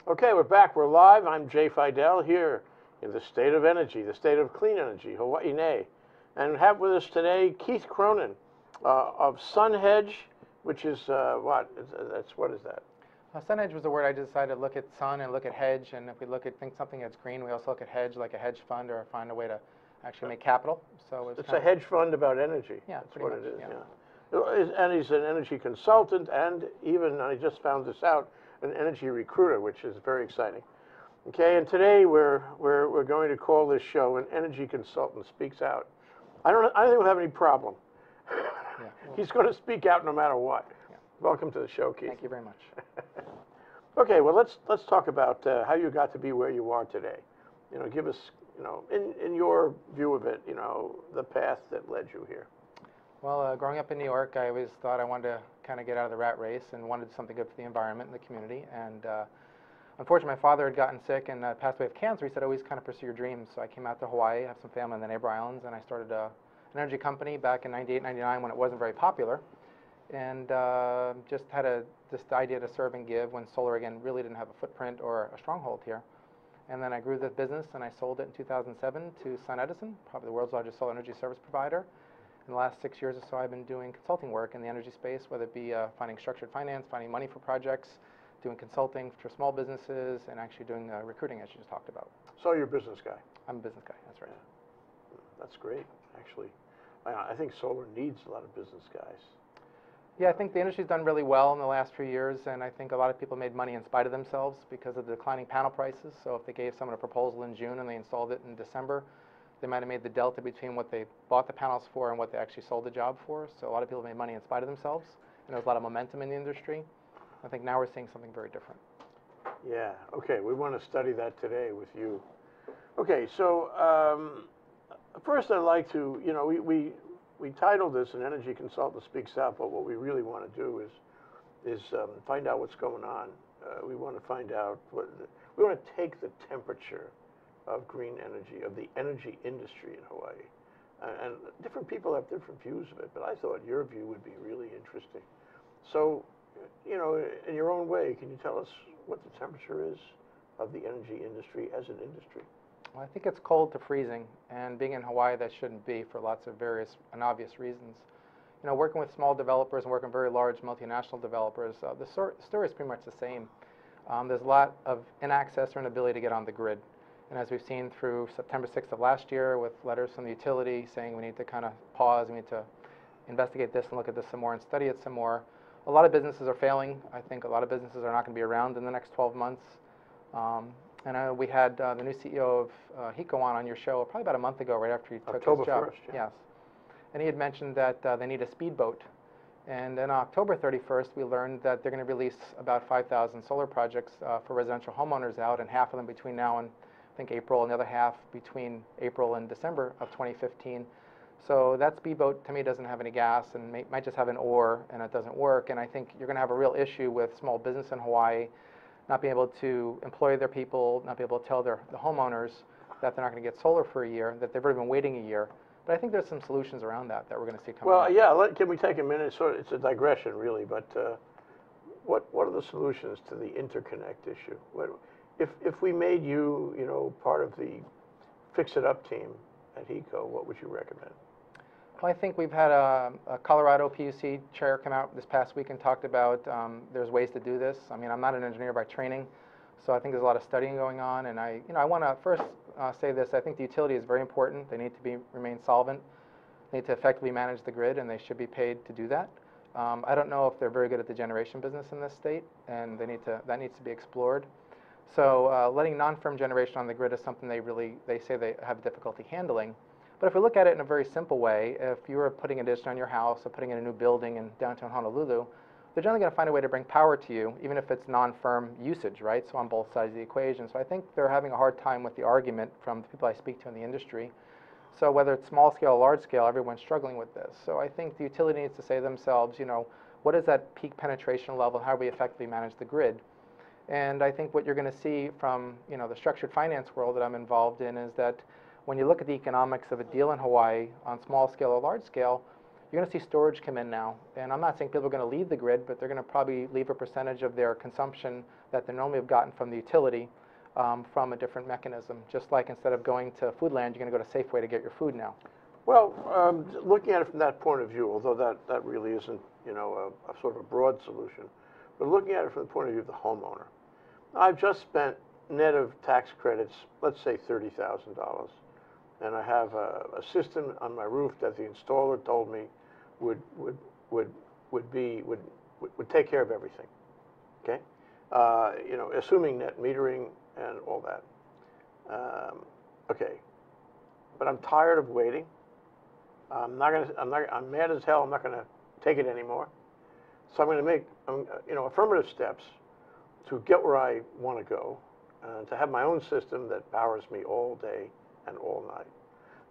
Okay, we're back. We're live. I'm Jay Fidell here in the state of energy, the state of clean energy, Hawaii. And have with us today Keith Cronin of Sunhedge, which is what is that? Sunhedge was the word I decided to look at sun and look at hedge, and if we think something that's green, we also look at hedge like a hedge fund or find a way to actually make capital. So it's a hedge fund about energy. Yeah, that's what it is. Yeah. And he's an energy consultant, and even I just found this out, an energy recruiter, which is very exciting. Okay, and today we're going to call this show "An Energy Consultant Speaks Out." I don't think we'll have any problem. Yeah. He's going to speak out no matter what. Yeah. Welcome to the show, Keith. Thank you very much. Okay, well let's talk about how you got to be where you are today. Give us, in your view of it, the path that led you here. Well, growing up in New York, I always thought I wanted to kind of get out of the rat race and wanted something good for the environment and the community. And unfortunately, my father had gotten sick and passed away of cancer. He said, always kind of pursue your dreams. So I came out to Hawaii, have some family in the neighbor islands, and I started an energy company back in 98, 99 when it wasn't very popular. And just had this idea to serve and give when solar, again, really didn't have a footprint or a stronghold here. And then I grew the business and I sold it in 2007 to SunEdison, probably the world's largest solar energy service provider. In the last 6 years or so, I've been doing consulting work in the energy space, whether it be finding structured finance, finding money for projects, doing consulting for small businesses, and actually doing recruiting, as you just talked about. So you're a business guy? I'm a business guy, that's right. Yeah. That's great, actually. I think solar needs a lot of business guys. Yeah, I think the industry's done really well in the last few years, and I think a lot of people made money in spite of themselves because of the declining panel prices. So if they gave someone a proposal in June and they installed it in December, they might have made the delta between what they bought the panels for and what they actually sold the job for. So a lot of people made money in spite of themselves, and there was a lot of momentum in the industry. I think now we're seeing something very different. Yeah, okay, we want to study that today with you. Okay, so first I'd like to, we titled this "An Energy Consultant Speaks Out," but what we really want to do is find out what's going on. We want to find out we want to take the temperature of green energy, of the energy industry in Hawaii. And different people have different views of it, but I thought your view would be really interesting. So, in your own way, can you tell us what the temperature is of the energy industry as an industry? Well, I think it's cold to freezing, and being in Hawaii, that shouldn't be for lots of various and obvious reasons. Working with small developers and working with very large multinational developers, the story is pretty much the same. There's a lot of inaccess or inability to get on the grid. And as we've seen through September 6th of last year with letters from the utility saying we need to kind of pause, we need to investigate this and look at this some more and study it some more, a lot of businesses are failing. I think a lot of businesses are not going to be around in the next 12 months. And we had the new CEO of HECO on your show probably about a month ago, right after he took his job. October 1st, yeah. Yes. And he had mentioned that they need a speedboat. And then October 31st, we learned that they're going to release about 5,000 solar projects for residential homeowners out, and half of them between now and I think April, and the other half between April and December of 2015. So that speedboat, to me, doesn't have any gas and might just have an oar, and it doesn't work. And I think you're going to have a real issue with small business in Hawaii not being able to employ their people, not be able to tell the homeowners that they're not going to get solar for a year, that they've already been waiting a year. But I think there's some solutions around that we're going to see coming up. Well, yeah, can we take a minute? So it's a digression, really, but what are the solutions to the interconnect issue? If we made you, part of the fix-it-up team at HECO, what would you recommend? Well, I think we've had a Colorado PUC chair come out this past week and talked about there's ways to do this. I mean, I'm not an engineer by training, so I think there's a lot of studying going on. And I want to first say this. I think the utility is very important. They need to remain solvent. They need to effectively manage the grid, and they should be paid to do that. I don't know if they're very good at the generation business in this state, and that needs to be explored. So letting non-firm generation on the grid is something they say they have difficulty handling. But if we look at it in a very simple way, if you were putting addition on your house or putting in a new building in downtown Honolulu, they're generally going to find a way to bring power to you, even if it's non-firm usage, right? So on both sides of the equation. So I think they're having a hard time with the argument from the people I speak to in the industry. So whether it's small scale or large scale, everyone's struggling with this. So I think the utility needs to say to themselves, what is that peak penetration level? How do we effectively manage the grid? And I think what you're going to see from the structured finance world that I'm involved in is that when you look at the economics of a deal in Hawaii on small scale or large scale, you're going to see storage come in now. And I'm not saying people are going to leave the grid, but they're going to probably leave a percentage of their consumption that they normally have gotten from the utility from a different mechanism. Just like instead of going to Foodland, you're going to go to Safeway to get your food now. Well, looking at it from that point of view, although that really isn't, you know, a sort of a broad solution, but looking at it from the point of view of the homeowner, I've just spent net of tax credits, let's say $30,000, and I have a system on my roof that the installer told me would take care of everything. Okay, you know, assuming net metering and all that. Okay, but I'm tired of waiting. I'm mad as hell. I'm not gonna take it anymore. So I'm gonna make, you know, affirmative steps to get where I want to go, to have my own system that powers me all day and all night.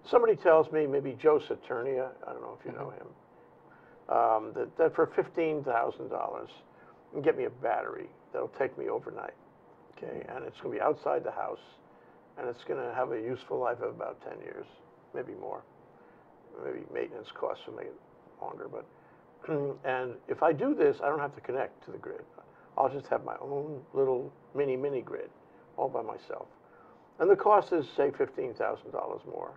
Somebody tells me, maybe Joe Saturnia, I don't know if you know him, that for $15,000, you can get me a battery that'll take me overnight, okay? And it's going to be outside the house, and it's going to have a useful life of about 10 years, maybe more. Maybe maintenance costs will make it longer, but, and if I do this, I don't have to connect to the grid. I'll just have my own little mini grid all by myself. And the cost is, say, $15,000 more.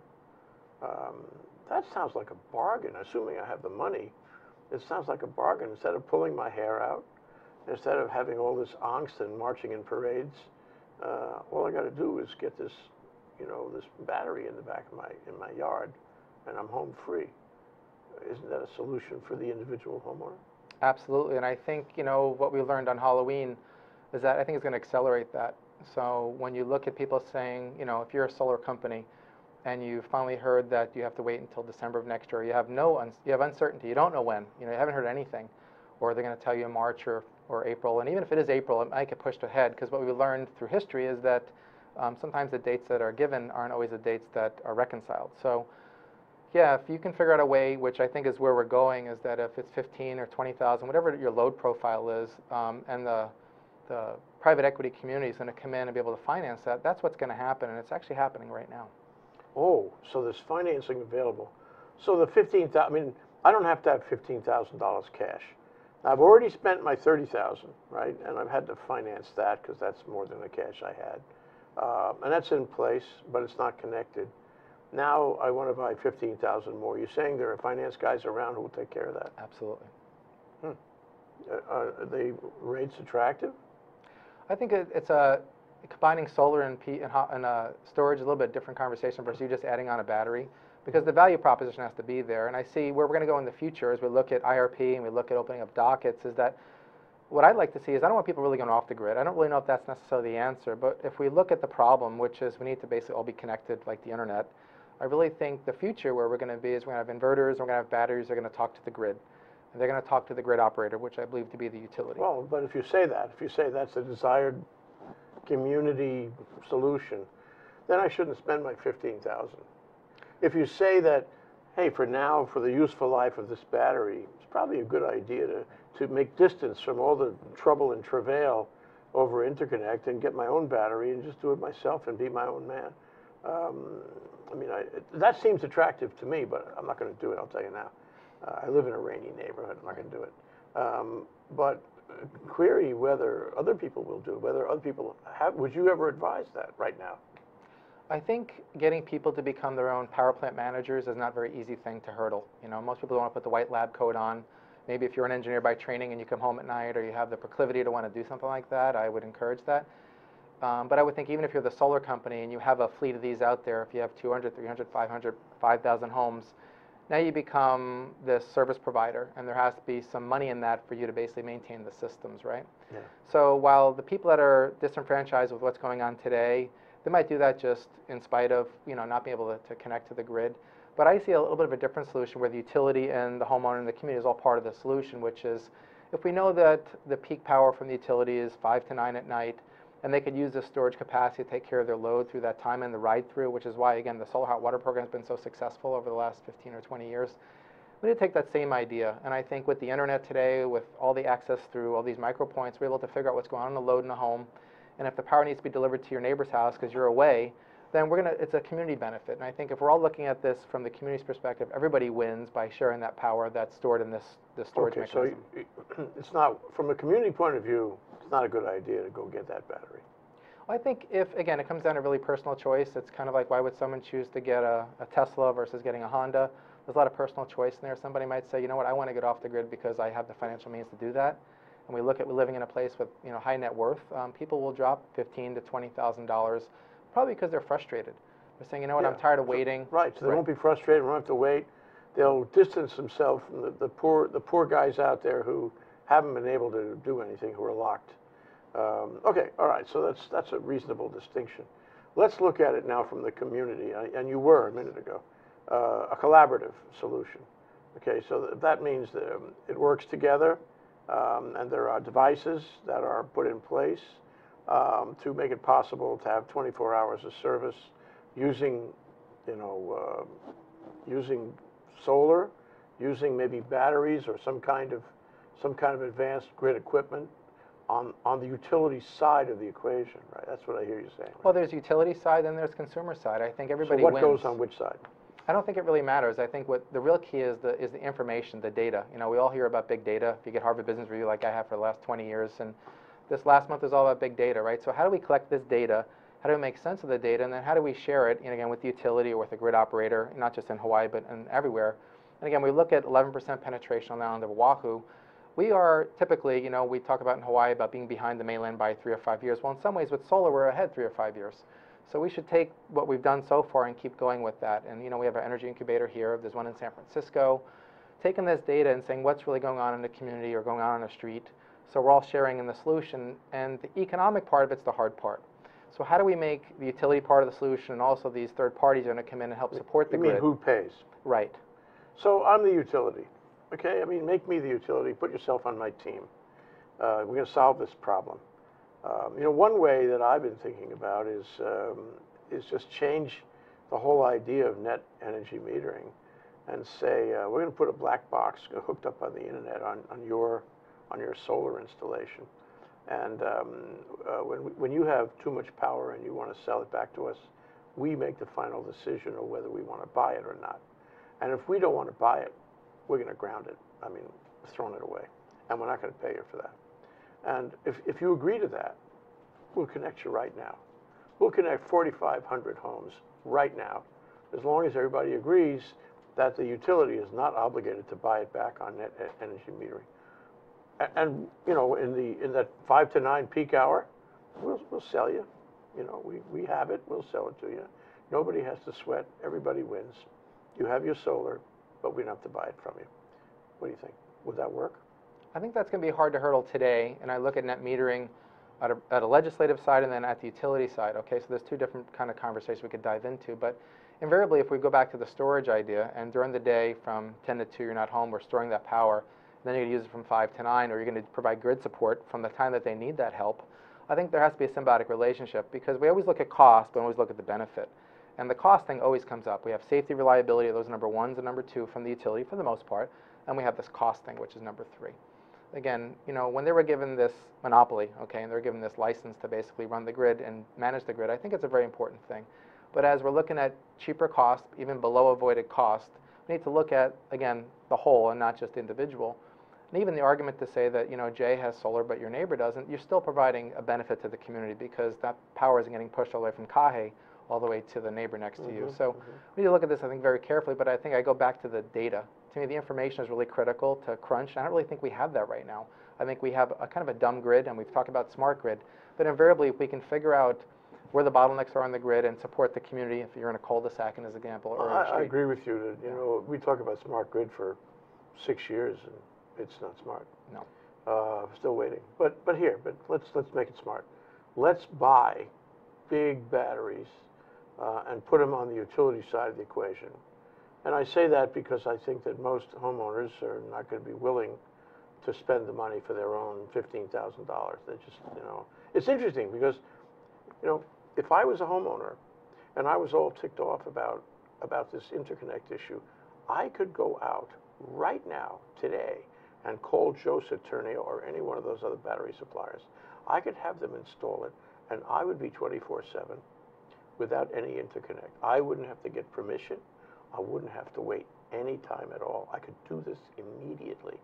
That sounds like a bargain, assuming I have the money. It sounds like a bargain. Instead of pulling my hair out, instead of having all this angst and marching in parades, all I got to do is get this, you know, this battery in the back of my yard, and I'm home free. Isn't that a solution for the individual homeowner? Absolutely, and I think, you know, what we learned on Halloween is that I think it's going to accelerate that. So when you look at people saying, you know, if you're a solar company and you finally heard that you have to wait until December of next year, you have uncertainty, you don't know when, you know, you haven't heard anything, or they're going to tell you in March or April, and even if it is April, it might get pushed ahead, because what we learned through history is that sometimes the dates that are given aren't always the dates that are reconciled. So yeah, if you can figure out a way, which I think is where we're going, is that if it's 15 or 20,000, whatever your load profile is, and the private equity community is going to come in and be able to finance that, that's what's going to happen, and it's actually happening right now. Oh, so there's financing available. So the $15,000, I mean, I don't have to have $15,000 cash. Now, I've already spent my $30,000, right? And I've had to finance that because that's more than the cash I had. And that's in place, but it's not connected. Now I want to buy $15,000 more. You're saying there are finance guys around who will take care of that? Absolutely. Are the rates attractive? I think it's combining solar and storage, a little bit different conversation versus you just adding on a battery, because the value proposition has to be there. And I see where we're going to go in the future as we look at IRP and we look at opening up dockets, is that what I'd like to see is I don't want people really going off the grid. I don't really know if that's necessarily the answer, but if we look at the problem, which is we need to basically all be connected like the internet, I really think the future where we're going to be is we're going to have inverters, we're going to have batteries, they're going to talk to the grid. And they're going to talk to the grid operator, which I believe to be the utility. Well, but if you say that's a desired community solution, then I shouldn't spend my $15,000. If you say that, hey, for now, for the useful life of this battery, it's probably a good idea to make distance from all the trouble and travail over interconnect and get my own battery and just do it myself and be my own man. I mean, that seems attractive to me, but I'm not going to do it, I'll tell you now. I live in a rainy neighborhood, I'm not going to do it. But query whether other people will do it, whether other people have. Would you ever advise that right now? I think getting people to become their own power plant managers is not a very easy thing to hurdle. You know, most people don't want to put the white lab coat on. Maybe if you're an engineer by training and you come home at night or you have the proclivity to want to do something like that, I would encourage that. But I would think even if you're the solar company and you have a fleet of these out there, if you have 200, 300, 500, 5,000 homes, now you become this service provider, and there has to be some money in that for you to basically maintain the systems, right? Yeah. So while the people that are disenfranchised with what's going on today, they might do that just in spite of, you know, not being able to connect to the grid. But I see a little bit of a different solution where the utility and the homeowner and the community is all part of the solution, which is if we know that the peak power from the utility is 5 to 9 at night, and they could use the storage capacity to take care of their load through that time and the ride-through, which is why, again, the solar hot water program has been so successful over the last 15 or 20 years. We need to take that same idea, and I think with the internet today, with all the access through all these micro points, we're able to figure out what's going on in the load in the home, and if the power needs to be delivered to your neighbor's house because you're away, then it's a community benefit. And I think if we're all looking at this from the community's perspective, everybody wins by sharing that power that's stored in this storage mechanism. So it's not, from a community point of view, it's not a good idea to go get that battery. I think again, it comes down to really personal choice. It's kind of like, why would someone choose to get a Tesla versus getting a Honda? There's a lot of personal choice in there. Somebody might say, you know what, I want to get off the grid because I have the financial means to do that. And we look at living in a place with high net worth. People will drop $15,000 to $20,000, probably because they're frustrated. They're saying, you know what, I'm tired of waiting. Right, so they won't be frustrated, won't have to wait. They'll distance themselves from the poor guys out there who haven't been able to do anything, who are locked. Okay, all right, so that's a reasonable distinction. Let's look at it now from the community, and you were a minute ago, a collaborative solution. Okay, so that means that it works together, and there are devices that are put in place to make it possible to have 24 hours of service using, using solar, using maybe batteries or some kind of advanced grid equipment on the utility side of the equation, right? That's what I hear you saying. Right? Well, there's utility side, then there's consumer side. I think everybody wins. So what goes on which side? I don't think it really matters. I think what the real key is the information, the data. We all hear about big data. If you get Harvard Business Review like I have for the last 20 years, and this last month was all about big data, right? So how do we collect this data? How do we make sense of the data? And then how do we share it, again, with the utility or with a grid operator, not just in Hawaii, but everywhere. And again, we look at 11% penetration on the island of Oahu. We are typically, we talk about in Hawaii about being behind the mainland by 3 or 5 years. Well, in some ways with solar, we're ahead 3 or 5 years. So we should take what we've done so far and keep going with that. And we have our energy incubator here. There's one in San Francisco. Taking this data and saying what's really going on in the community or going on the street. So we're all sharing in the solution. And the economic part of it's the hard part. So how do we make the utility part of the solution and also these third parties are going to come in and help support the grid? You mean who pays? Right. So I'm the utility. Okay, I mean, make me the utility, put yourself on my team. We're going to solve this problem. One way that I've been thinking about is just change the whole idea of net energy metering and say, we're going to put a black box hooked up on the internet on your solar installation. And when you have too much power and you want to sell it back to us, we make the final decision of whether we want to buy it or not. And if we don't want to buy it, we're going to ground it. I mean, throwing it away. And we're not going to pay you for that. And if you agree to that, we'll connect you right now. We'll connect 4,500 homes right now, as long as everybody agrees that the utility is not obligated to buy it back on net energy metering. And in that 5 to 9 peak hour, we'll sell you. We have it. We'll sell it to you. Nobody has to sweat. Everybody wins. You have your solar, but we don't have to buy it from you. What do you think? Would that work? I think that's going to be hard to hurdle today, and I look at net metering at a legislative side and then at the utility side. Okay, so there's two different kind of conversations we could dive into, but invariably if we go back to the storage idea, and during the day from 10 to 2 you're not home, we're storing that power, and then you're going to use it from 5 to 9, or you're going to provide grid support from the time that they need that help. I think there has to be a symbiotic relationship, because we always look at cost, but we always look at the benefit. And the cost thing always comes up. We have safety, reliability, those are number 1s and number 2 from the utility for the most part, and we have this cost thing, which is number 3. Again, when they were given this monopoly, okay, and they're given this license to basically run the grid and manage the grid, I think it's a very important thing. But as we're looking at cheaper cost, even below avoided cost, we need to look at, again, the whole and not just the individual. And even the argument to say that, Jay has solar but your neighbor doesn't, you're still providing a benefit to the community because that power isn't getting pushed all the way from Kahe all the way to the neighbor next to you. So we need to look at this, I think, very carefully, but I think I go back to the data. To me, the information is really critical to crunch. I don't really think we have that right now. I think we have a kind of a dumb grid, and we've talked about smart grid, but invariably, if we can figure out where the bottlenecks are on the grid and support the community, if you're in a cul-de-sac, as an example, or in a street. I agree with you that, we talk about smart grid for 6 years, and it's not smart. No. Still waiting. But let's make it smart. Let's buy big batteries and put them on the utility side of the equation. And I say that because I think that most homeowners are not going to be willing to spend the money for their own $15,000. They just, it's interesting because, if I was a homeowner and I was all ticked off about this interconnect issue, I could go out right now, today, and call Joe Saturnio or any one of those other battery suppliers. I could have them install it, and I would be 24/7 without any interconnect. I wouldn't have to get permission. I wouldn't have to wait any time at all. I could do this immediately.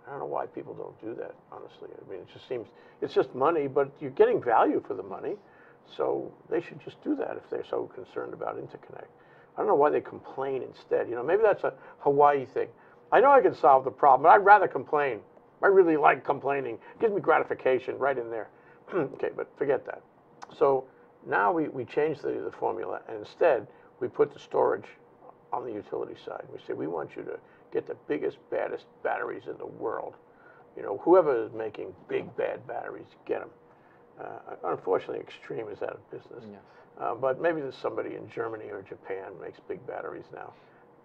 I don't know why people don't do that, honestly. I mean, it just seems, it's just money, but you're getting value for the money, so they should just do that if they're so concerned about interconnect. I don't know why they complain instead. You know, maybe that's a Hawaii thing. I know I can solve the problem, but I'd rather complain. I really like complaining. It gives me gratification right in there. Okay, but forget that. So now we change the formula, and instead we put the storage on the utility side. We say we want you to get the biggest, baddest batteries in the world. You know, whoever is making big, bad batteries, get them. Unfortunately, Extreme is out of business. Yes. But maybe there's somebody in Germany or Japan makes big batteries now.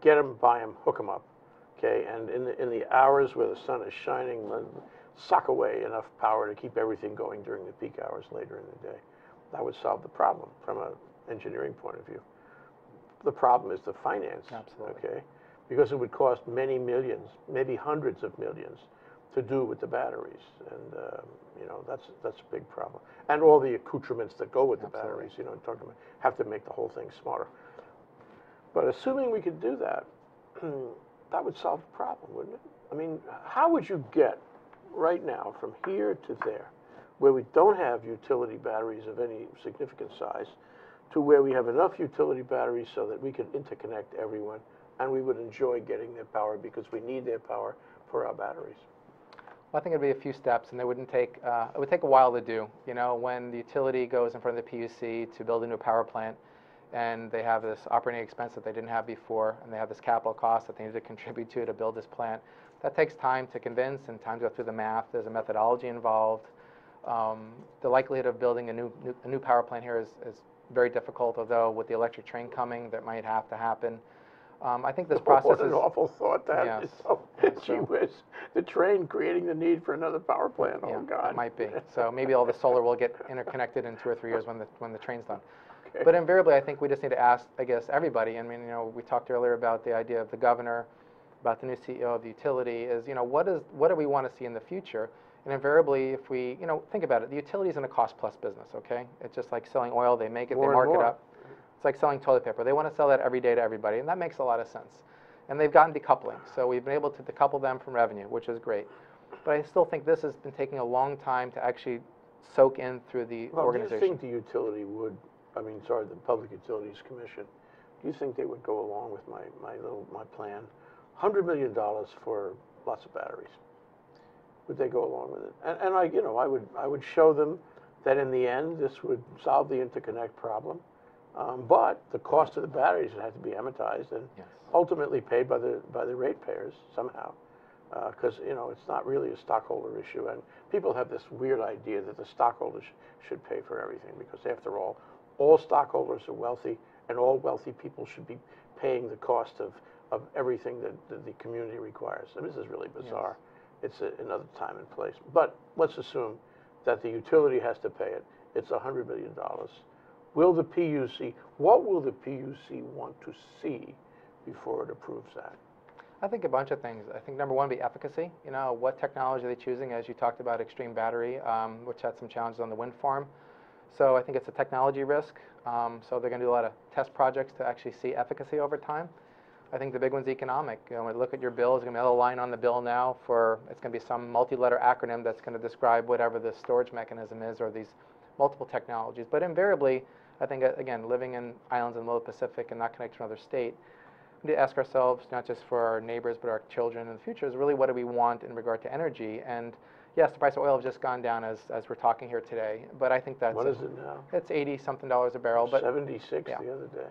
Get them, buy them, hook them up. Okay, and in the hours where the sun is shining, sock away enough power to keep everything going during the peak hours later in the day. That would solve the problem from an engineering point of view. The problem is the finance. Absolutely. Okay, because it would cost many millions, maybe hundreds of millions, to do with the batteries, and you know, that's a big problem. And all the accoutrements that go with the batteries. You know, talking about have to make the whole thing smarter. But assuming we could do that, that would solve the problem, wouldn't it? I mean, how would you get right now from here to there, where we don't have utility batteries of any significant size, to where we have enough utility batteries so that we can interconnect everyone, and we would enjoy getting their power because we need their power for our batteries? Well, I think it'd be a few steps, and it would take a while to do. You know, when the utility goes in front of the PUC to build a new power plant, and they have this operating expense that they didn't have before, and they have this capital cost that they need to contribute to build this plant, that takes time to convince and time to go through the math. There's a methodology involved. The likelihood of building a new power plant here is very difficult, although with the electric train coming, that might have to happen. I think this process What an awful thought that is. Oh, gee whiz. The train creating the need for another power plant. Oh, God. It might be. So maybe all the solar will get interconnected in 2 or 3 years when the train's done. Okay. But invariably, I think we just need to ask, I guess, everybody. I mean, you know, we talked earlier about the idea of the governor, about the new CEO of the utility, is, you know, what do we want to see in the future? And invariably, if we, you know, think about it, the utility is in a cost-plus business, okay? It's just like selling oil. They make it, they mark it up. It's like selling toilet paper. They want to sell that every day to everybody, and that makes a lot of sense. And they've gotten decoupling, so we've been able to decouple them from revenue, which is great. But I still think this has been taking a long time to actually soak in through the organization. Do you think the utility would, the Public Utilities Commission, do you think they would go along with my plan? $100 million for lots of batteries. Would they go along with it? And I would show them that in the end, this would solve the interconnect problem. But the cost of the batteries would have to be amortized and ultimately paid by the ratepayers somehow, because it's not really a stockholder issue, and people have this weird idea that the stockholders should pay for everything, because after all stockholders are wealthy, and all wealthy people should be paying the cost of everything that the community requires. And this is really bizarre. It's another time and place. But let's assume that the utility has to pay it. It's $100 million. Will the PUC, what will the PUC want to see before it approves that? I think a bunch of things. I think number one would be efficacy. You know, what technology are they choosing? As you talked about, Extreme Battery, which had some challenges on the wind farm. So I think it's a technology risk. So they're going to do a lot of test projects to actually see efficacy over time. I think the big one's economic. You know, when you look at your bill, there's going to be another line on the bill now for, it's going to be some multi-letter acronym that's going to describe whatever the storage mechanism is, or these multiple technologies. But invariably, I think, again, living in islands in the Lower Pacific and not connected to another state, we need to ask ourselves, not just for our neighbors, but our children in the future, is really what do we want in regard to energy? And yes, the price of oil has just gone down as we're talking here today, but I think that's... What is it now? It's $80-something a barrel. But 76 the other day.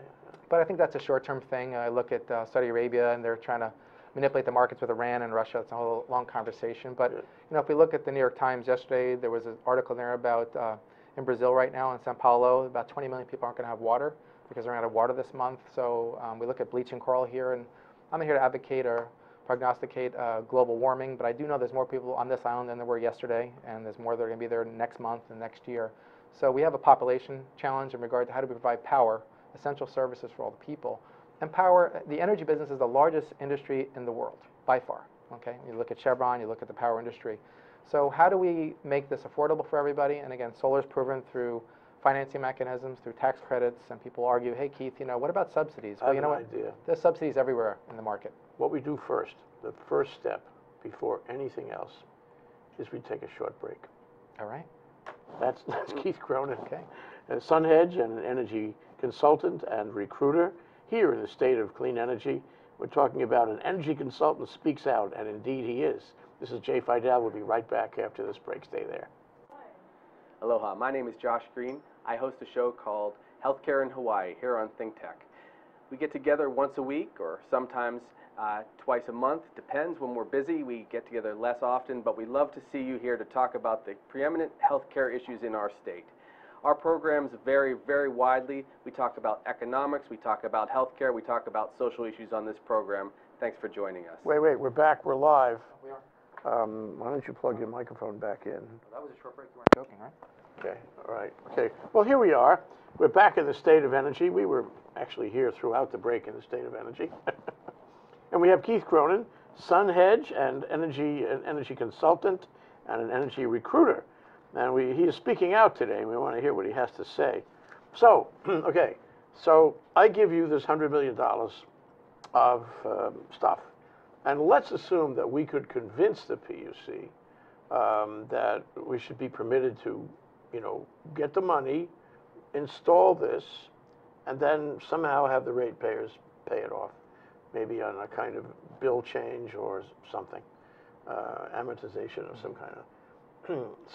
But I think that's a short-term thing. I look at Saudi Arabia, and they're trying to manipulate the markets with Iran and Russia. It's a whole long conversation. But you know, if we look at the New York Times yesterday, there was an article there about in Brazil right now, in Sao Paulo, about 20 million people aren't going to have water because they're out of water this month. So we look at bleaching coral here, and I'm not here to advocate or prognosticate global warming, but I do know there's more people on this island than there were yesterday, and there's more that are going to be there next month and next year. So we have a population challenge in regard to how do we provide power, essential services for all the people. And power, the energy business is the largest industry in the world, by far. Okay, you look at Chevron, you look at the power industry. So how do we make this affordable for everybody? And again, solar's proven through financing mechanisms, through tax credits, and people argue, hey, Keith, what about subsidies? I Well, have you know an what? idea. There's subsidies everywhere in the market. What we do first, the first step before anything else, is we take a short break. All right. That's Keith Cronin, Okay. Sunhedge, and an energy consultant and recruiter here in the state of clean energy. We're talking about an energy consultant speaks out, and indeed he is. This is Jay Fidell. We'll be right back after this break. Stay there. Aloha, my name is Josh Green. I host a show called Healthcare in Hawaii here on ThinkTech. We get together once a week or sometimes twice a month. Depends when we're busy. We get together less often, but we love to see you here to talk about the preeminent healthcare issues in our state. Our programs vary very widely. We talk about economics, we talk about healthcare, we talk about social issues on this program. Thanks for joining us. Wait, we're back. We're live. We are. Why don't you plug your microphone back in? Well, that was a short break. You weren't joking, right? Okay, all right. Okay, well, here we are. We're back in the state of energy. We were actually here throughout the break in the state of energy. And we have Keith Cronin, Sunhedge, and an energy consultant and an energy recruiter. And he is speaking out today, and we want to hear what he has to say. So, okay, so I give you this $100 million of stuff. And let's assume that we could convince the PUC that we should be permitted to, get the money, install this, and then somehow have the ratepayers pay it off, maybe on a kind of bill change or something, amortization of some kind of.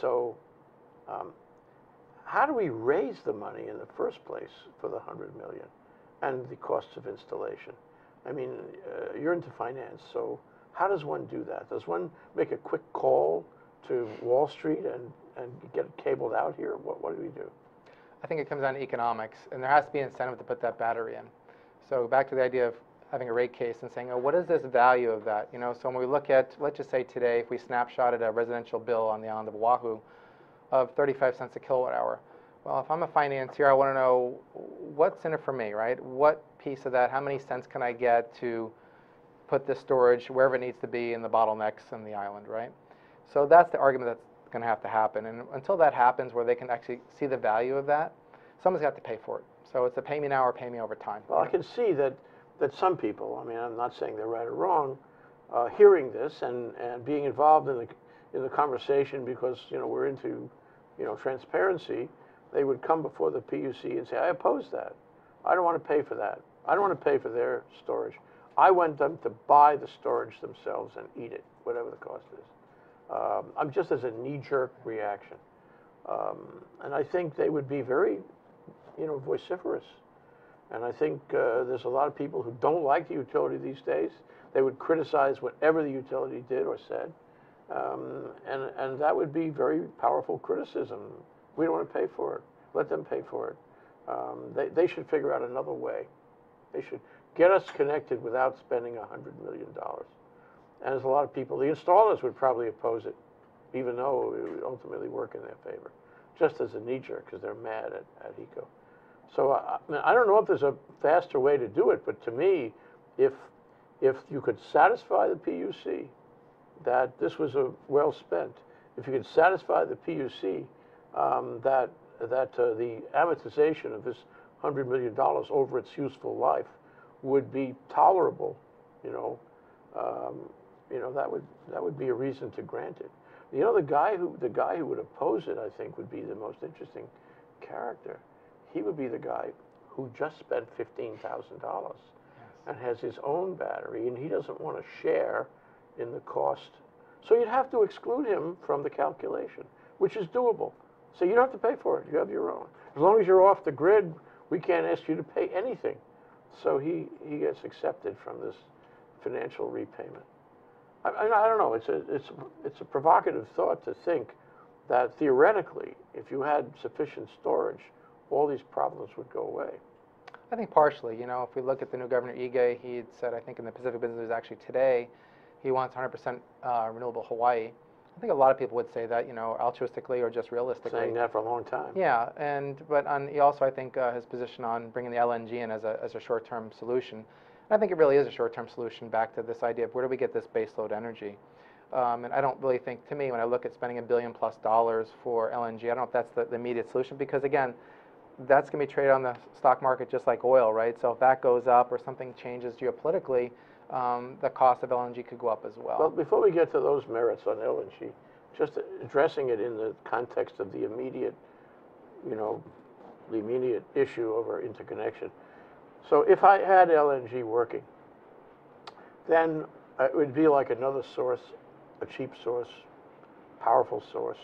So, how do we raise the money in the first place for the $100 million and the costs of installation? I mean, you're into finance, so how does one do that? Does one make a quick call to Wall Street and get it cabled out here? What do we do? I think it comes down to economics, and there has to be an incentive to put that battery in. So back to the idea of having a rate case and saying, oh, what is this value of that? So when we look at, let's just say today, if we snapshotted a residential bill on the island of Oahu of 35 cents a kilowatt hour, well, if I'm a financier, I want to know what's in it for me, right? What piece of that, how many cents can I get to put this storage wherever it needs to be in the bottlenecks in the island, right? So that's the argument that's going to have to happen. And until that happens where they can actually see the value of that, someone's got to pay for it. So it's a pay me now or pay me over time. Well, I can see that some people, I mean, I'm not saying they're right or wrong, hearing this and being involved in the conversation because, we're into, transparency, they would come before the PUC and say, I oppose that. I don't want to pay for that. I don't want to pay for their storage. I want them to buy the storage themselves and eat it, whatever the cost is. I'm just as a knee-jerk reaction. And I think they would be very, vociferous. And I think there's a lot of people who don't like the utility these days. They would criticize whatever the utility did or said. And that would be very powerful criticism. We don't want to pay for it. Let them pay for it. They should figure out another way. They should get us connected without spending $100 million. And there's a lot of people, the installers would probably oppose it, even though it would ultimately work in their favor, just as a knee-jerk, because they're mad at ECO. So I don't know if there's a faster way to do it, but to me, if you could satisfy the PUC that this was well spent, if you could satisfy the PUC that the amortization of this $100 million over its useful life would be tolerable, that would be a reason to grant it. The guy who would oppose it, I think, would be the most interesting character. He would be the guy who just spent $15,000 and has his own battery, and he doesn't want to share in the cost. So you'd have to exclude him from the calculation, which is doable. So you don't have to pay for it. You have your own. As long as you're off the grid, we can't ask you to pay anything. So he gets accepted from this financial repayment. I don't know. It's a provocative thought to think that theoretically, if you had sufficient storage, all these problems would go away. I think partially. If we look at the new governor Ige, he had said, I think in the Pacific Business News actually today, he wants 100% renewable Hawaii. I think a lot of people would say that, altruistically or just realistically. Saying that for a long time. Yeah, but he also, I think, his position on bringing the LNG in as a short-term solution. And I think it really is a short-term solution back to this idea of where do we get this baseload energy. And I don't really think, to me, when I look at spending $1 billion+ for LNG, I don't know if that's the immediate solution, because again, that's going to be traded on the stock market just like oil, right? So if that goes up or something changes geopolitically, the cost of LNG could go up as well. Well, before we get to those merits on LNG, just addressing it in the context of the immediate, the immediate issue over interconnection. So if I had LNG working, then it would be like another source, a cheap source, powerful source.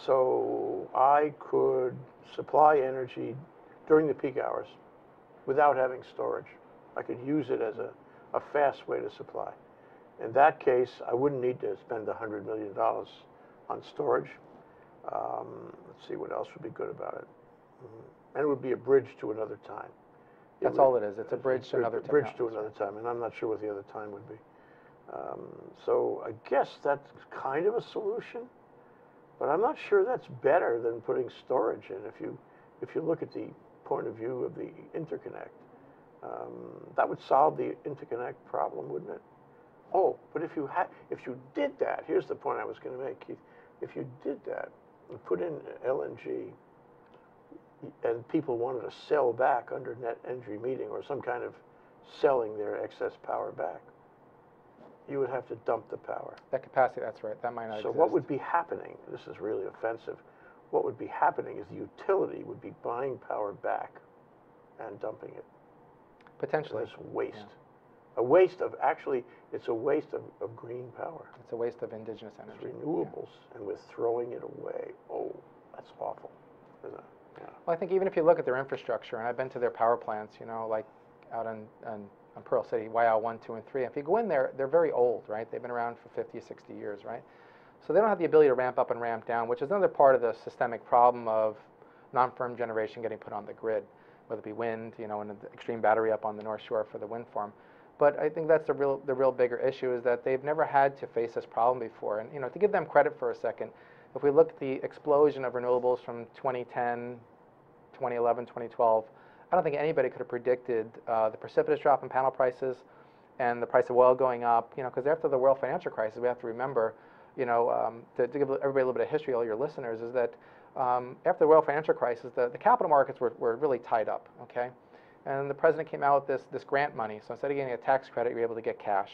So I could supply energy during the peak hours without having storage. I could use it as a fast way to supply. In that case, I wouldn't need to spend $100 million on storage. Let's see what else would be good about it. And it would be a bridge to another time. That's all it is. It's a bridge to another time. Bridge to another time, and I'm not sure what the other time would be. So I guess that's kind of a solution, but I'm not sure that's better than putting storage in. If you look at the point of view of the interconnect, that would solve the interconnect problem, wouldn't it? Oh, but if you did that, here's the point I was going to make, Keith. If you did that and put in LNG, and people wanted to sell back under net energy metering or some kind of selling their excess power back, you would have to dump the power. That capacity, that's right. That might not So exist. what would be happening, this is really offensive, what would be happening is the utility would be buying power back and dumping it. Potentially. It's waste. Yeah. A waste of, actually, it's a waste of green power. It's a waste of indigenous energy. It's renewables, and we're throwing it away. Oh, that's awful, isn't it? Yeah. Well, I think even if you look at their infrastructure, and I've been to their power plants, like out on Pearl City, YL 1, 2, and 3. If you go in there, they're very old, right? They've been around for 50, 60 years, right? So they don't have the ability to ramp up and ramp down, which is another part of the systemic problem of non-firm generation getting put on the grid, whether it be wind, and an extreme battery up on the North Shore for the wind farm. But I think that's the real bigger issue, is that they've never had to face this problem before. And to give them credit for a second, if we look at the explosion of renewables from 2010, 2011, 2012, I don't think anybody could have predicted the precipitous drop in panel prices and the price of oil going up, because after the world financial crisis, we have to remember, to give everybody a little bit of history, all your listeners, is that after the world financial crisis, the capital markets were really tied up, okay? And the president came out with this grant money. So instead of getting a tax credit, you're able to get cash.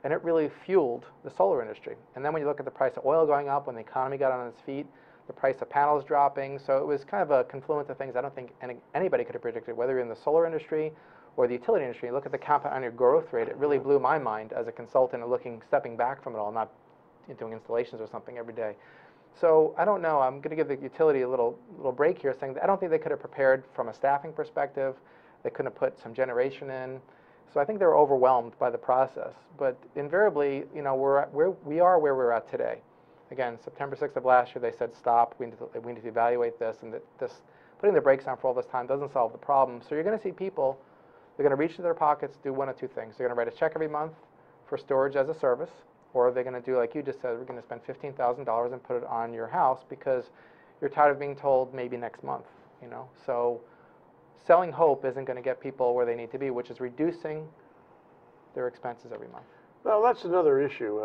And it really fueled the solar industry. And then when you look at the price of oil going up, when the economy got on its feet, the price of panels dropping. So it was kind of a confluence of things I don't think anybody could have predicted, whether you're in the solar industry or the utility industry. You look at the compound annual growth rate, it really blew my mind as a consultant and stepping back from it all, not doing installations or something every day. So I don't know. I'm going to give the utility a little break here, saying that I don't think they could have prepared from a staffing perspective. They couldn't have put some generation in. So I think they were overwhelmed by the process. But invariably, we are where we're at today. Again, September 6th of last year, they said stop. We need to evaluate this, and putting the brakes on for all this time doesn't solve the problem. So you're going to see people, they're going to reach into their pockets, do one of two things. They're going to write a check every month for storage as a service, or they're going to do like you just said, we're going to spend $15,000 and put it on your house because you're tired of being told maybe next month. So selling hope isn't going to get people where they need to be, which is reducing their expenses every month. Well, that's another issue.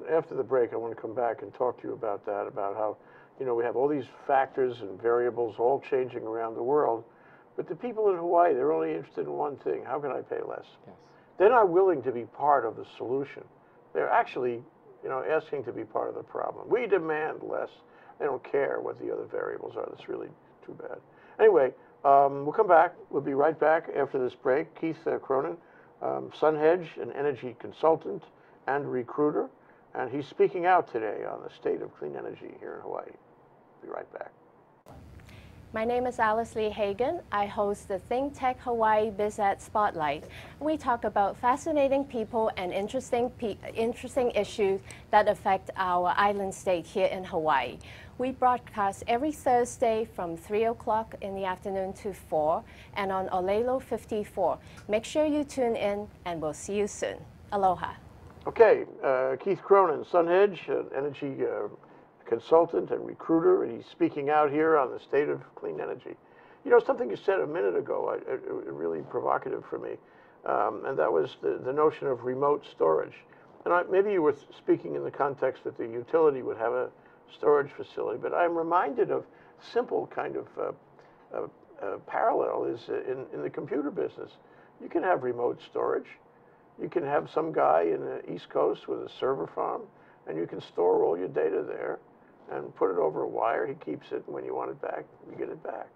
After the break, I want to come back and talk to you about that, about how, we have all these factors and variables all changing around the world, but the people in Hawaii, they're only interested in one thing: how can I pay less? Yes. They're not willing to be part of the solution. They're actually, asking to be part of the problem. We demand less. They don't care what the other variables are. That's really too bad. Anyway, we'll come back. We'll be right back after this break. Keith Cronin, Sunhedge, an energy consultant and recruiter, and he's speaking out today on the state of clean energy here in Hawaii. Be right back. My name is Alice Lee Hagan. I host the ThinkTech Hawaii BizEd Spotlight. We talk about fascinating people and interesting issues that affect our island state here in Hawaii. We broadcast every Thursday from 3 o'clock in the afternoon to 4 and on Olelo 54. Make sure you tune in, and we'll see you soon. Aloha. Okay, Keith Cronin, Sunhedge, an energy consultant and recruiter, and he's speaking out here on the state of clean energy. Something you said a minute ago, really provocative for me, and that was the notion of remote storage. and maybe you were speaking in the context that the utility would have a storage facility, but I'm reminded of simple kind of parallel is in the computer business. You can have remote storage. You can have some guy in the East Coast with a server farm, and you can store all your data there and put it over a wire. He keeps it, and when you want it back, you get it back.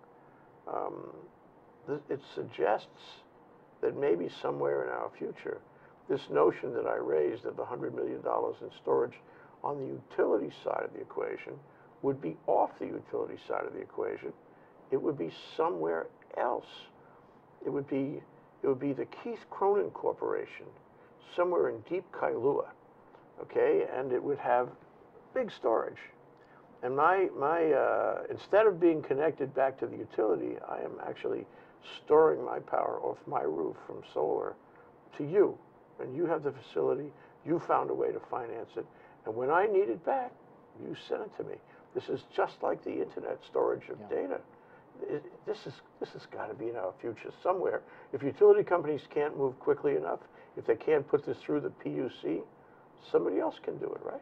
It suggests that maybe somewhere in our future, this notion that I raised of the $100 million in storage on the utility side of the equation would be off the utility side of the equation. It would be somewhere else. It would be the Keith Cronin Corporation, somewhere in deep Kailua, okay? And it would have big storage. And instead of being connected back to the utility, I am actually storing my power off my roof from solar to you. And you have the facility, you found a way to finance it, and when I need it back, you send it to me. This is just like the internet storage of data. This has got to be in our future somewhere. If utility companies can't move quickly enough, if they can't put this through the PUC, somebody else can do it, right?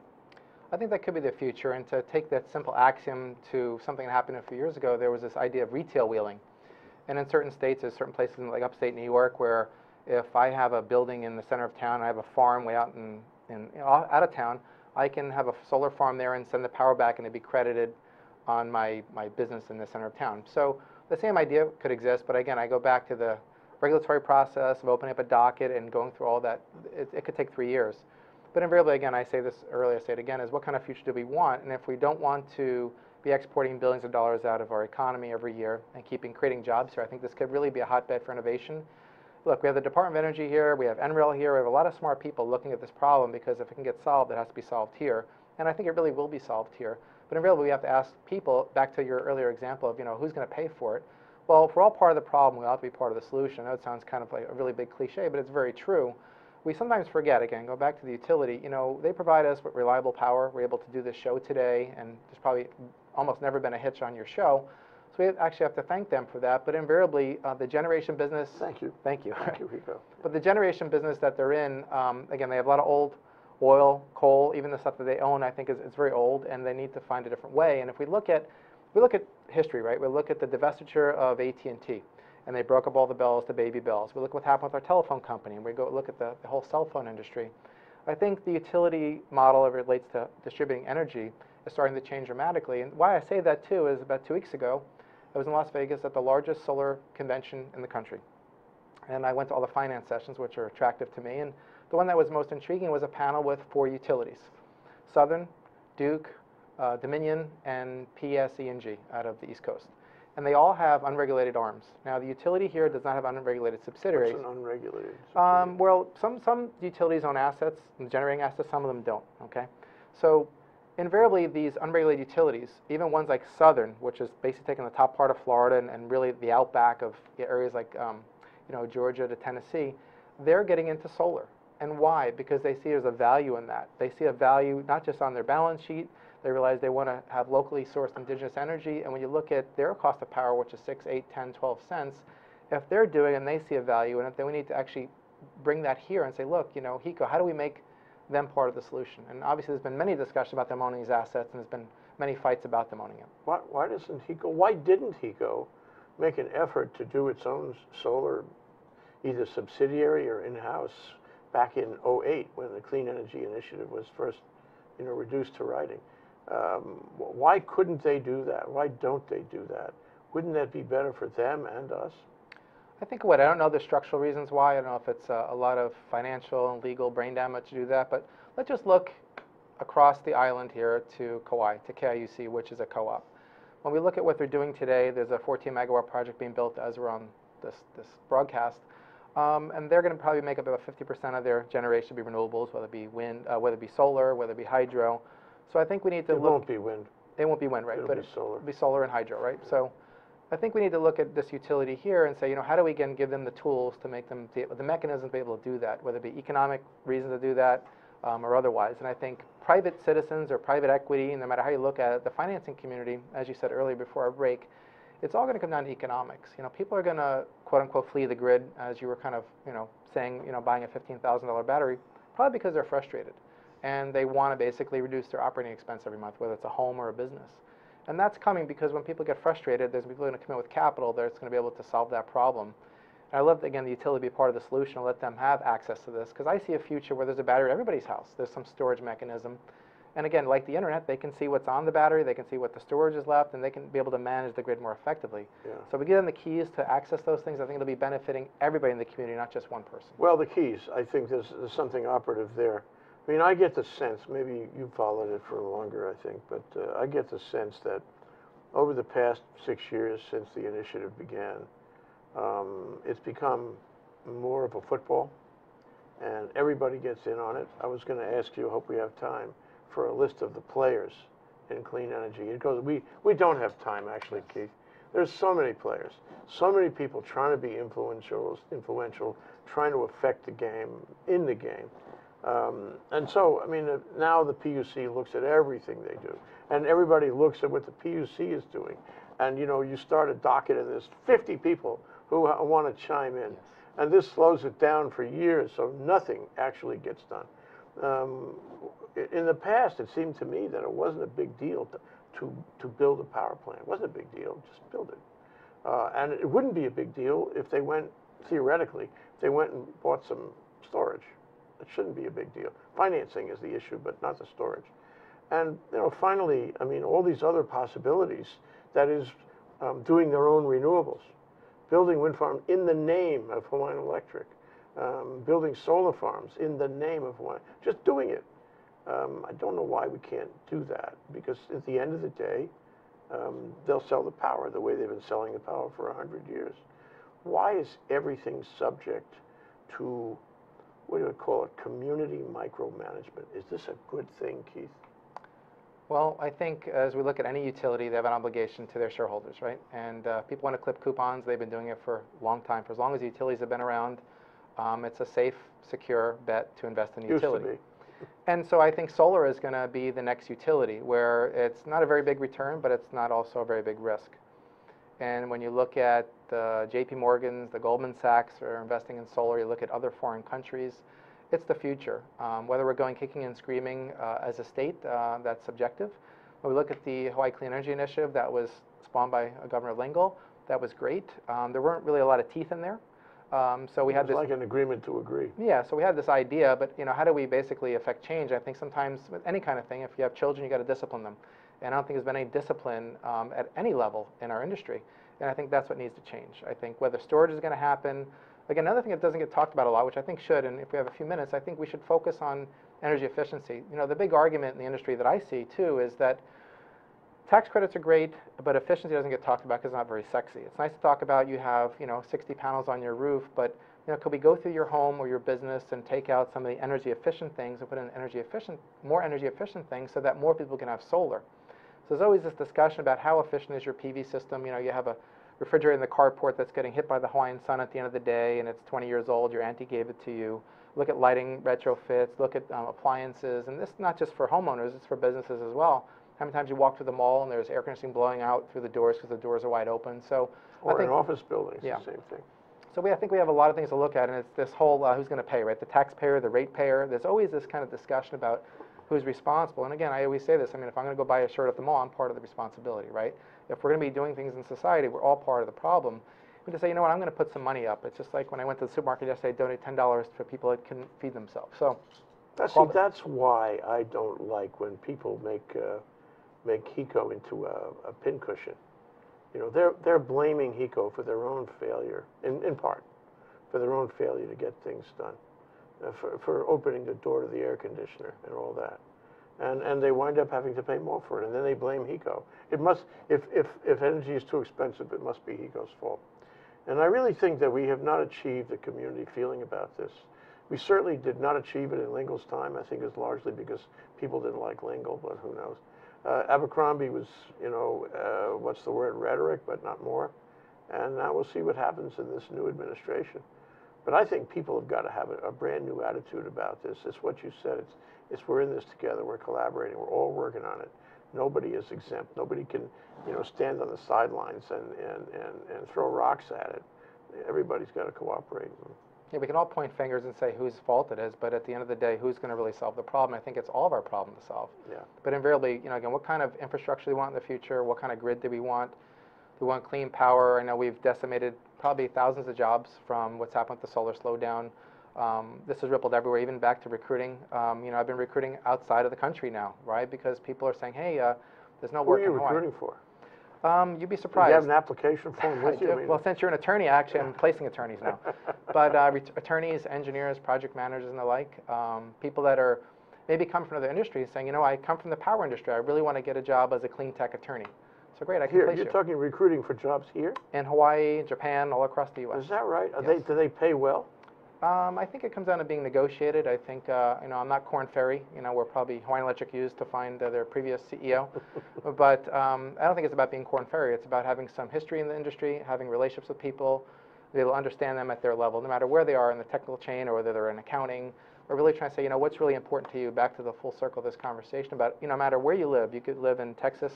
I think that could be the future. And to take that simple axiom to something that happened a few years ago, there was this idea of retail wheeling. And in certain states, there's certain places like upstate New York where if I have a building in the center of town, I have a farm way out out of town, I can have a solar farm there and send the power back and it'd be credited on my business in the center of town. So the same idea could exist, but again, I go back to the regulatory process of opening up a docket and going through all that. It could take 3 years. But invariably, again, I say this earlier, I say it again, is what kind of future do we want? And if we don't want to be exporting billions of dollars out of our economy every year and creating jobs here, I think this could really be a hotbed for innovation. Look, we have the Department of Energy here, we have NREL here, we have a lot of smart people looking at this problem because if it can get solved, it has to be solved here. And I think it really will be solved here. But in reality, we have to ask people, back to your earlier example of, who's going to pay for it? Well, if we're all part of the problem, we ought to be part of the solution. I know it sounds kind of like a really big cliche, but it's very true. We sometimes forget, again, go back to the utility, they provide us with reliable power. We're able to do this show today, and there's probably almost never been a hitch on your show. So we actually have to thank them for that. But invariably, the generation business... Thank you. Thank you. Thank you, Rico. But the generation business that they're in, again, they have a lot of old oil, coal, even the stuff that they own, I think is very old, and they need to find a different way. And if we look at history, right? We look at the divestiture of AT&T, and they broke up all the bells, the baby bells. We look what happened with our telephone company, and we go look at the whole cell phone industry. I think the utility model as it relates to distributing energy is starting to change dramatically. And why I say that too is about 2 weeks ago, I was in Las Vegas at the largest solar convention in the country. And I went to all the finance sessions, which are attractive to me. And the one that was most intriguing was a panel with 4 utilities: Southern, Duke, Dominion, and PSE&G out of the East Coast. And they all have unregulated arms. Now, the utility here does not have unregulated subsidiaries. What's an unregulated subsidiary? Well, some utilities own assets, generating assets, some of them don't, okay? So invariably, these unregulated utilities, even ones like Southern, which is basically taking the top part of Florida and really the outback of areas like Georgia to Tennessee, they're getting into solar. And why? Because they see there's a value in that. They see a value not just on their balance sheet. They realize they want to have locally sourced indigenous energy. And when you look at their cost of power, which is 6, 8, 10, 12 cents, if they're doing it and they see a value in it, then we need to actually bring that here and say, look, HECO, how do we make them part of the solution? And obviously there's been many discussions about them owning these assets, and there's been many fights about them owning it. Why didn't HECO make an effort to do its own solar, either subsidiary or in-house, back in 2008 when the Clean Energy Initiative was first reduced to writing? Why couldn't they do that? Why don't they do that? Wouldn't that be better for them and us? I think I don't know the structural reasons why. I don't know if it's a lot of financial and legal brain damage to do that, but let's just look across the island here to Kauai, to KIUC, which is a co-op. When we look at what they're doing today, there's a 14 megawatt project being built as we're on this broadcast, and they're going to probably make up about 50% of their generation be renewables, whether it be wind, whether it be solar, whether it be hydro. So I think we need to look. It won't be wind. It won't be wind, right? It'll be solar. It'll be solar and hydro, right? So I think we need to look at this utility here and say, how do we again give them the tools to make them, the mechanisms to be able to do that, whether it be economic reasons to do that or otherwise. And I think private citizens or private equity, no matter how you look at it, the financing community, as you said earlier before our break, it's all going to come down to economics. People are going to, quote unquote, flee the grid, as you were kind of, saying, buying a $15,000 battery Probably because they're frustrated, and they want to basically reduce their operating expense every month, whether it's a home or a business. And that's coming because when people get frustrated, there's people going to come in with capital that's going to be able to solve that problem. And I love, again, the utility be part of the solution and let them have access to this, because I see a future where there's a battery at everybody's house. There's some storage mechanism. And again, like the internet, they can see what's on the battery, they can see what the storage is left, and they can be able to manage the grid more effectively. Yeah. So if we give them the keys to access those things, I think it'll be benefiting everybody in the community, not just one person. Well, the keys, I think there's something operative there. I mean, I get the sense, maybe you followed it for longer, I think, but I get the sense that over the past 6 years since the initiative began, it's become more of a football, and everybody gets in on it. I was going to ask you, I hope we have time, for a list of the players in clean energy. It goes, we don't have time, actually, Keith. There's so many players, so many people trying to be influential, trying to affect the game, in the game. And so, I mean, now the PUC looks at everything they do, and everybody looks at what the PUC is doing. And, you know, you start a docket and there's 50 people who want to chime in. Yes. And this slows it down for years, so nothing actually gets done. In the past, it seemed to me that it wasn't a big deal to build a power plant. It wasn't a big deal, just build it. And it wouldn't be a big deal if they went, theoretically, if they went and bought some storage. It shouldn't be a big deal. Financing is the issue, but not the storage. And, you know, finally, I mean, all these other possibilities, that is, doing their own renewables, building wind farms in the name of Hawaiian Electric, building solar farms in the name of Hawaiian, just doing it. I don't know why we can't do that, because at the end of the day, they'll sell the power the way they've been selling the power for 100 years. Why is everything subject to, what do you call it, community micromanagement? Is this a good thing, Keith? Well, I think as we look at any utility, they have an obligation to their shareholders, right? And people want to clip coupons. They've been doing it for a long time. For as long as the utilities have been around, it's a safe, secure bet to invest in a utility. Used to be. And so I think solar is going to be the next utility, where it's not a very big return, but it's not also a very big risk. And when you look at the JP Morgans, the Goldman Sachs are investing in solar, you look at other foreign countries, it's the future. Whether we're going kicking and screaming as a state, that's subjective. When we look at the Hawaii Clean Energy Initiative that was spawned by Governor Lingle, that was great. There weren't really a lot of teeth in there. So we had this, like an agreement to agree. yeah, so we had this idea, but you know, how do we basically affect change? I think sometimes with any kind of thing, if you have children, you got to discipline them. And I don't think there's been any discipline at any level in our industry. And I think that's what needs to change. I think whether storage is going to happen, again, another thing that doesn't get talked about a lot, which I think should, and if we have a few minutes, I think we should focus on energy efficiency. You know, the big argument in the industry that I see too is that tax credits are great, but efficiency doesn't get talked about because it's not very sexy. It's nice to talk about you have, you know, 60 panels on your roof, but you know, could we go through your home or your business and take out some of the energy efficient things and put in more energy efficient things so that more people can have solar? So there's always this discussion about how efficient is your PV system. You know, you have a refrigerator in the carport that's getting hit by the Hawaiian sun at the end of the day, and it's 20 years old, your auntie gave it to you. Look at lighting retrofits, look at appliances, and this is not just for homeowners, it's for businesses as well. How many times you walk through the mall and there's air conditioning blowing out through the doors because the doors are wide open? So Or I think, in office buildings, yeah. the same thing. So I think we have a lot of things to look at, and it's this whole who's going to pay, right? The taxpayer, the ratepayer. There's always this kind of discussion about who's responsible. And again, I always say this. I mean, if I'm going to go buy a shirt at the mall, I'm part of the responsibility, right? If we're going to be doing things in society, we're all part of the problem. We just say, you know what, I'm going to put some money up. It's just like when I went to the supermarket yesterday, I donated $10 for people that couldn't feed themselves. So That's why I don't like when people make HECO into a pincushion. You know, they're blaming HECO for their own failure, in part, for their own failure to get things done, for opening the door to the air conditioner and all that. And they wind up having to pay more for it, and then they blame HECO. It must, if energy is too expensive, it must be HECO's fault. And I really think that we have not achieved the community feeling about this. We certainly did not achieve it in Lingle's time. I think it's largely because people didn't like Lingle, but who knows. Abercrombie was, you know, what's the word, rhetoric, but not more. And now we'll see what happens in this new administration. But I think people have got to have a brand new attitude about this. It's what you said. It's we're in this together. We're collaborating. We're all working on it. Nobody is exempt. Nobody can, you know, stand on the sidelines and throw rocks at it. Everybody's got to cooperate. Yeah, we can all point fingers and say whose fault it is, but at the end of the day, who's going to really solve the problem? I think it's all of our problem to solve. Yeah. But invariably, again, what kind of infrastructure do we want in the future? What kind of grid do we want? We want clean power. I know we've decimated probably thousands of jobs from what's happened with the solar slowdown. This has rippled everywhere, even back to recruiting. I've been recruiting outside of the country now, right? Because people are saying, hey, there's no work in Hawaii. Who are you recruiting for? You'd be Do surprised. you have an application form with you? Well, since you're an attorney, actually, I'm placing attorneys now. But attorneys, engineers, project managers, and the like, people that are maybe come from other industries saying, I come from the power industry. I really want to get a job as a clean tech attorney. So great, I can place you. You're talking recruiting for jobs here? In Hawaii, Japan, all across the U.S. Is that right? Yes. Do they pay well? I think it comes down to being negotiated. I think, I'm not Korn Ferry. We're probably Hawaiian Electric used to find their previous CEO. But I don't think it's about being Korn Ferry. It's about having some history in the industry, having relationships with people, be able to understand them at their level, no matter where they are in the technical chain or whether they're in accounting. We're really trying to say, what's really important to you, back to the full circle of this conversation about, no matter where you live, you could live in Texas.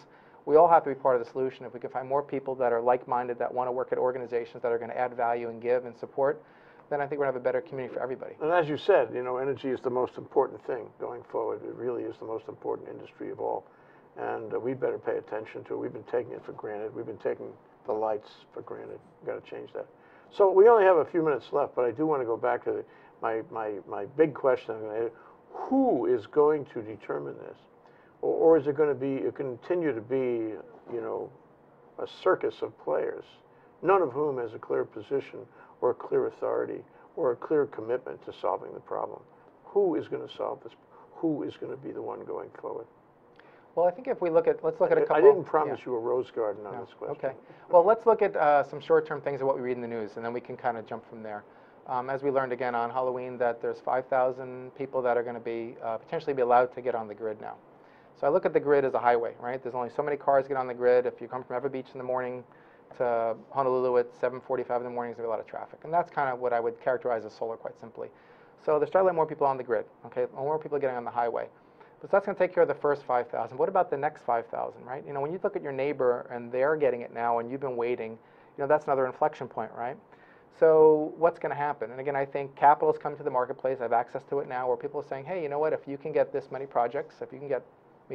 We all have to be part of the solution. If we can find more people that are like-minded, that want to work at organizations that are going to add value and give and support, then I think we're going to have a better community for everybody. And as you said, energy is the most important thing going forward. It really is the most important industry of all. And we better pay attention to it. We've been taking it for granted. We've been taking the lights for granted. We've got to change that. So we only have a few minutes left, but I do want to go back to my big question. Who is going to determine this? Or is it going to continue to be, a circus of players, none of whom has a clear position or a clear authority or a clear commitment to solving the problem? Who is going to solve this? Who is going to be the one going forward? Well, I think if we let's look at a couple. I didn't promise you a rose garden on this question. Okay. Well, let's look at some short-term things of what we read in the news, and then we can kind of jump from there. As we learned again on Halloween, that there's 5,000 people that are going to be potentially be allowed to get on the grid now. So I look at the grid as a highway, right? There's only so many cars get on the grid. If you come from Ever Beach in the morning to Honolulu at 7:45 in the morning, there's going to be a lot of traffic. And that's kind of what I would characterize as solar, quite simply. So they're starting to let more people on the grid, okay? More people getting on the highway. But that's going to take care of the first 5,000. What about the next 5,000, right? When you look at your neighbor and they're getting it now and you've been waiting, that's another inflection point, right? So what's going to happen? And again, I think capital has come to the marketplace. I have access to it now where people are saying, hey, you know what? If you can get this many projects, if you can get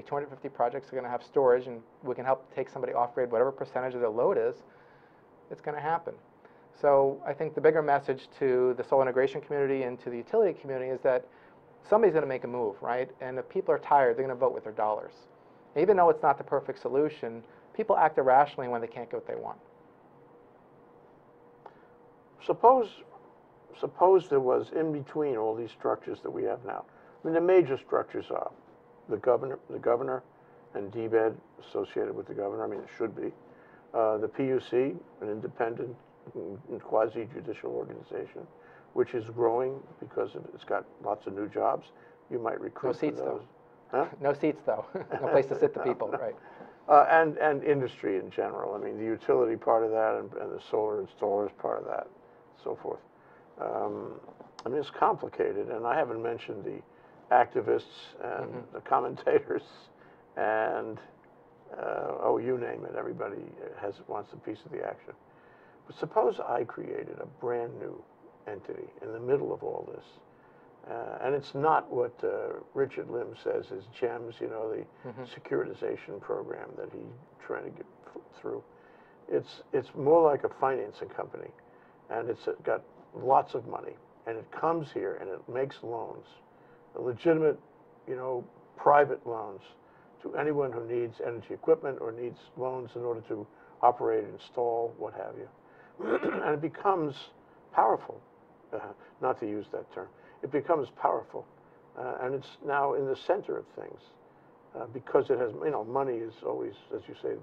250 projects are going to have storage, and we can help take somebody off-grid, whatever percentage of their load is, it's going to happen. So I think the bigger message to the solar integration community and to the utility community is that somebody's going to make a move, right? And if people are tired, they're going to vote with their dollars. And even though it's not the perfect solution, people act irrationally when they can't get what they want. Suppose there was in between all these structures that we have now. I mean, the major structures are the governor and DBED associated with the governor. I mean, it should be. The PUC, an independent quasi-judicial organization, which is growing because it's got lots of new jobs. You might recruit no seats, for those. Though. Huh? No seats, though. No place to sit the people, right. And industry in general. I mean, the utility part of that and the solar installers part of that, so forth. I mean, it's complicated, and I haven't mentioned the activists and the commentators and, you name it, everybody wants a piece of the action. But suppose I created a brand new entity in the middle of all this, and it's not what Richard Lim says is GEMS, the securitization program that he's trying to get through. It's more like a financing company, and it's got lots of money, and it comes here and it makes loans, legitimate, private loans to anyone who needs energy equipment or needs loans in order to operate, install, what have you. And it becomes powerful, not to use that term. It becomes powerful, and it's now in the center of things because it has, money is always, as you say,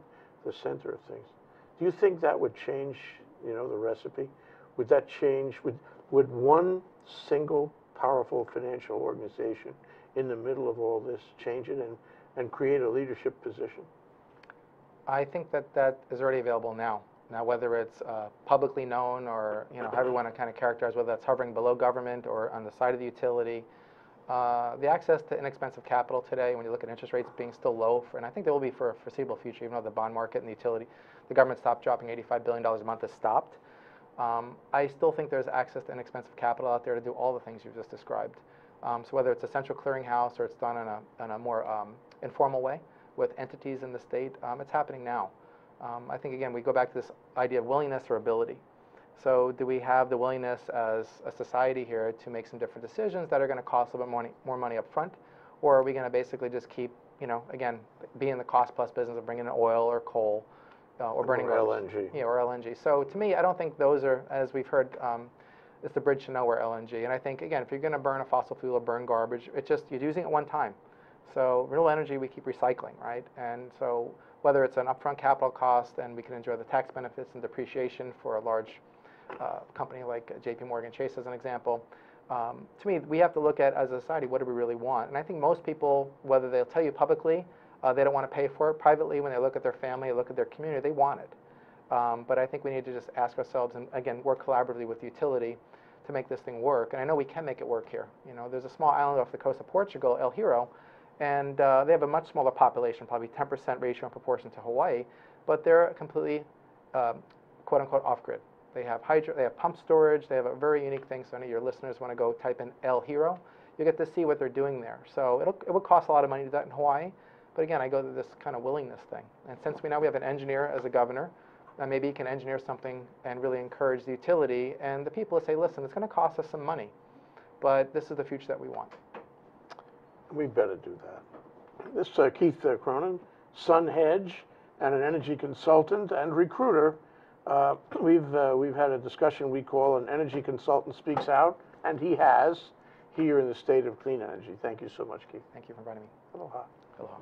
the center of things. Do you think that would change, the recipe? Would that change? Would one single powerful financial organization in the middle of all this change it and create a leadership position? I think that is already available now. Now, whether it's publicly known or however you want to kind of characterize, whether that's hovering below government or on the side of the utility, the access to inexpensive capital today, when you look at interest rates being still low, and I think they will be for a foreseeable future, even though the bond market and the utility, the government stopped dropping $85 billion a month has stopped. I still think there's access to inexpensive capital out there to do all the things you've just described. So whether it's a central clearinghouse or it's done in a more informal way with entities in the state, it's happening now. I think, again, we go back to this idea of willingness or ability. So do we have the willingness as a society here to make some different decisions that are going to cost a little bit more money up front? Or are we going to basically just keep, again, be in the cost-plus business of bringing in oil or coal or burning LNG. Yeah, or LNG. So to me, I don't think those are, as we've heard, it's the bridge to nowhere, LNG. And I think, again, if you're going to burn a fossil fuel or burn garbage, it's just you're using it one time. So renewable energy, we keep recycling, right? And so whether it's an upfront capital cost and we can enjoy the tax benefits and depreciation for a large company like JP Morgan Chase as an example, to me, we have to look at, as a society, what do we really want? And I think most people, whether they'll tell you publicly, they don't want to pay for it. Privately, when they look at their family, look at their community, they want it. But I think we need to just ask ourselves, and again, work collaboratively with utility to make this thing work. And I know we can make it work here. There's a small island off the coast of Portugal, El Hierro, and they have a much smaller population, probably 10% ratio in proportion to Hawaii, but they're completely, quote-unquote, off-grid. They have they have pump storage. They have a very unique thing. So any of your listeners want to go type in El Hierro, you get to see what they're doing there. So it would cost a lot of money to do that in Hawaii. But again, I go to this kind of willingness thing. And since we have an engineer as a governor, maybe he can engineer something and really encourage the utility and the people to say, listen, it's going to cost us some money, but this is the future that we want. We better do that. This Keith Cronin, Sunhedge, and an energy consultant and recruiter. We've had a discussion we call An Energy Consultant Speaks Out, and he has, here in the state of clean energy. Thank you so much, Keith. Thank you for inviting me. Aloha. Aloha.